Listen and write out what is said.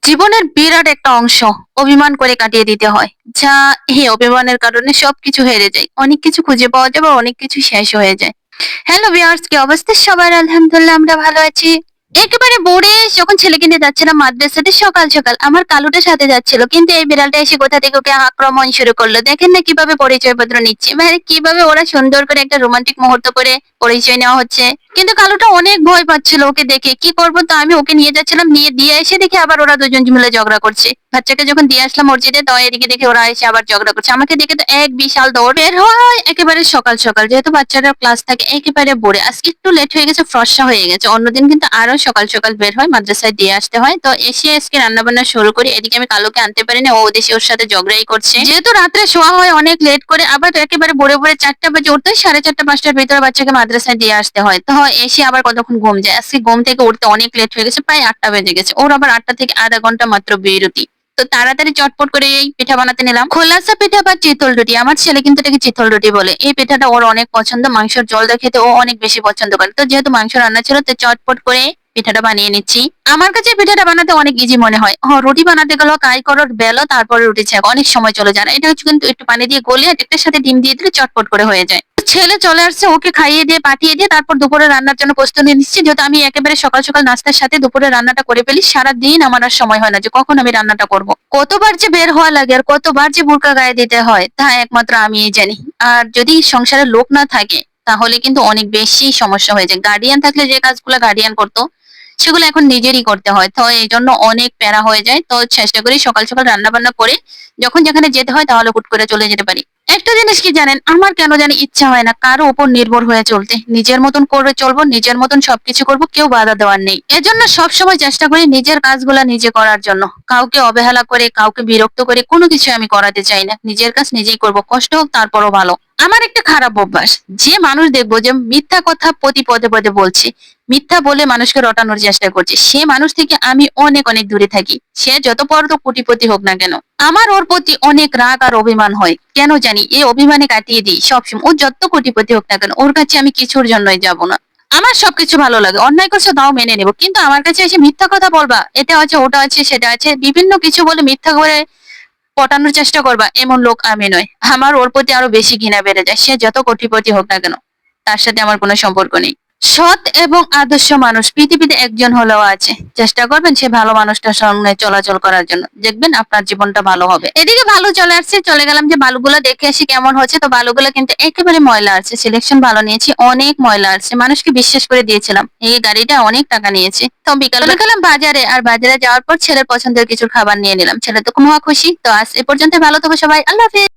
জীবনের বিরাট একটা অংশ অভিমান করে কাটিয়ে দিতে হয়। যা এই অভিমানের কারণে সবকিছু হেরে যায়। অনেক কিছু খুঁজে পাওয়া যায় বা অনেক কিছু শেষ হয়ে যায়। হ্যালো ভিউয়ার্স, কি অবস্থা সবার? আলহামদুলিল্লাহ আমরা ভালো আছি। একেবারে বোরে যখন ছেলেকে নিয়ে যাচ্ছিলাম মাদ্রাসাতে সকাল সকাল আমার কালুটা সাথে যাচ্ছিল, কিন্তু এই বিড়ালটা এসে কোথা থেকে ওকে আক্রমণ শুরু করলো। দেখেন না কিভাবে পরিচয় পত্র নিচ্ছে, মানে কিভাবে ওরা সুন্দর করে একটা রোমান্টিক মুহূর্ত করে পরিচয় নেওয়া হচ্ছে। কিন্তু কালুটা অনেক ভয় পাচ্ছিল ওকে দেখে। কি করবো, তো আমি ওকে নিয়ে যাচ্ছিলাম, নিয়ে দিয়ে এসে দেখি আবার ওরা দুজন মিলে ঝগড়া করছে। বাচ্চাকে যখন দিয়ে আসলাম মসজিদে, তো এদিকে দেখে ওরা এসে আবার ঝগড়া করছে। আমাকে দেখে তো এক বিশাল দৌড় বের হয় একেবারে সকাল সকাল, যেহেতু বাচ্চারা ক্লাস থাকে একেবারে ভোরে। আজকে একটু লেট হয়ে গেছে, ফর্সা হয়ে গেছে। অন্যদিন কিন্তু আরো সকাল সকাল বের হয়, মাদ্রাসায় দিয়ে আসতে হয়। তো এসে আজকে রান্না বান্না শুরু করি। এদিকে আমি কালুকে আনতে পারি না, ও দেশে ওর সাথে ঝগড়াই করছে। যেহেতু রাত্রে শোয়া হয় অনেক লেট করে, আবার একেবারে ভোরে ভোরে 4টা বাজে উঠতে হয়, 4:30 5টার ভিতরে বাচ্চাকে মাদ্রাসায় দিয়ে আসতে হয়। তো এসে আবার কতক্ষণ ঘুম যায়। আজকে ঘুম থেকে উঠতে অনেক লেট হয়ে গেছে, প্রায় 8টা বেজে গেছে। ওর আবার 8টা থেকে আধা ঘন্টা মাত্র বিরতি। তো তাড়াতাড়ি চটপট করে এই পিঠা বানাতে নিলাম। খোলাসা পিঠা বা চিতল রুটি, আমার ছেলে কিন্তু এটাকে চিতল রুটি বলে। এই পিঠাটা ওর অনেক পছন্দ, মাংসের জল দিয়ে খেতে ও অনেক বেশি পছন্দ করে। তো যেহেতু মাংস রান্না ছিল, তো চটপট করে পিঠাটা বানিয়ে নিচ্ছি। আমার কাছে পিঠাটা বানাতে অনেক ইজি মনে হয়। রুটি বানাতে গেলেও কাই করো বেলো, তারপরে রুটি ছেঁকো, অনেক সময় চলে যায় না। এটা হচ্ছে কিন্তু একটু পানি দিয়ে গলিয়ে একটার সাথে ডিম দিয়ে দিলে চটপট করে হয়ে যায়। ছেলে চলে আসছে, ওকে খাইয়ে দিয়ে পাঠিয়ে দিয়ে তারপর দুপুরে রান্নার জন্য প্রস্তুতি নিচ্ছি। যেহেতু আমি একেবারে সকাল সকাল নাস্তার সাথে দুপুরে রান্নাটা করে ফেলি, সারাদিন আমার আর সময় হয় না যে কখন আমি রান্নাটা করব। কতবার যে বের হওয়া লাগে আর কতবার যে বোরকা গায়ে দিতে হয় তা একমাত্র আমিই জানি। আর যদি সংসারে লোক না থাকে তাহলে কিন্তু অনেক বেশি সমস্যা হয়ে যায়। গার্ডিয়ান থাকলে যে কাজগুলো গার্ডিয়ান করতো সেগুলো এখন নিজেরই করতে হয়। তো এই জন্য অনেক প্যারা হয়ে যায়। তো চেষ্টা করি সকাল সকাল রান্না বান্না করে যখন যেখানে যেতে হয় তাহলে হুট করে চলে যেতে পারি। একটা জিনিস কি জানেন, আমার কেন জানি ইচ্ছা হয় না কারো উপর নির্ভর হয়ে চলতে। নিজের মতন করে চলবো, নিজের মতন সবকিছু করবো, কেউ বাধা দেওয়ার নেই। এজন্য সবসময় চেষ্টা করি নিজের কাজগুলা নিজে করার জন্য। কাউকে অবহেলা করে, কাউকে বিরক্ত করে কোনো কিছু আমি করাতে চাই না। নিজের কাজ নিজেই করবো, কষ্ট হোক তারপরও ভালো। আমার একটা খারাপ অভ্যাস, যে মানুষ দেখবো যে মিথ্যা কথা প্রতি পদে পদে বলছে, মিথ্যা বলে মানুষকে রটানোর চেষ্টা করছে, সে মানুষ থেকে আমি অনেক অনেক দূরে থাকি। সে যত বড় কোটিপতি হোক না কেন, আমার ওর প্রতি অনেক রাগ আর অভিমান হয়। কেন জানি এই অভিমানে কাটিয়ে দিই সবসময়। ও যত কোটিপতি হোক না কেন, ওর কাছে আমি কিছুর জন্যই যাব না। আমার সবকিছু ভালো লাগে, অন্যায় করছে তাও মেনে নেব, কিন্তু আমার কাছে এসে মিথ্যা কথা বলবা, এটা আছে ওটা আছে সেটা আছে বিভিন্ন কিছু বলে মিথ্যা করে পটানোর চেষ্টা করবা, এমন লোক আমি নয়। আমার ওর প্রতি আরো বেশি ঘৃণা বেড়ে যায়। সে যত কোটিপতি হোক না কেন, তার সাথে আমার কোনো সম্পর্ক নেই। সৎ এবং আদর্শ মানুষ পৃথিবীতে একজন হলেও আছে। চেষ্টা করবেন সে ভালো মানুষটার সঙ্গে চলাচল করার জন্য, দেখবেন আপনার জীবনটা ভালো হবে। এদিকে ভালো চলে আসছে, চলে গেলাম যে বালুগুলা দেখে আসি কেমন হচ্ছে। তো বালুগুলা কিন্তু একেবারে ময়লা আছে, সিলেকশন ভালো নিয়েছি, অনেক ময়লা আছে। মানুষকে বিশ্বাস করে দিয়েছিলাম, এই গাড়িটা অনেক টাকা নিয়েছে। তো বিকালে গেলাম বাজারে, আর বাজারে যাওয়ার পর ছেলের পছন্দের কিছু খাবার নিয়ে নিলাম। ছেলে তো খুব খুশি। তো আজ এ পর্যন্ত, ভালো থাকো সবাই, আল্লাহ হাফেজ।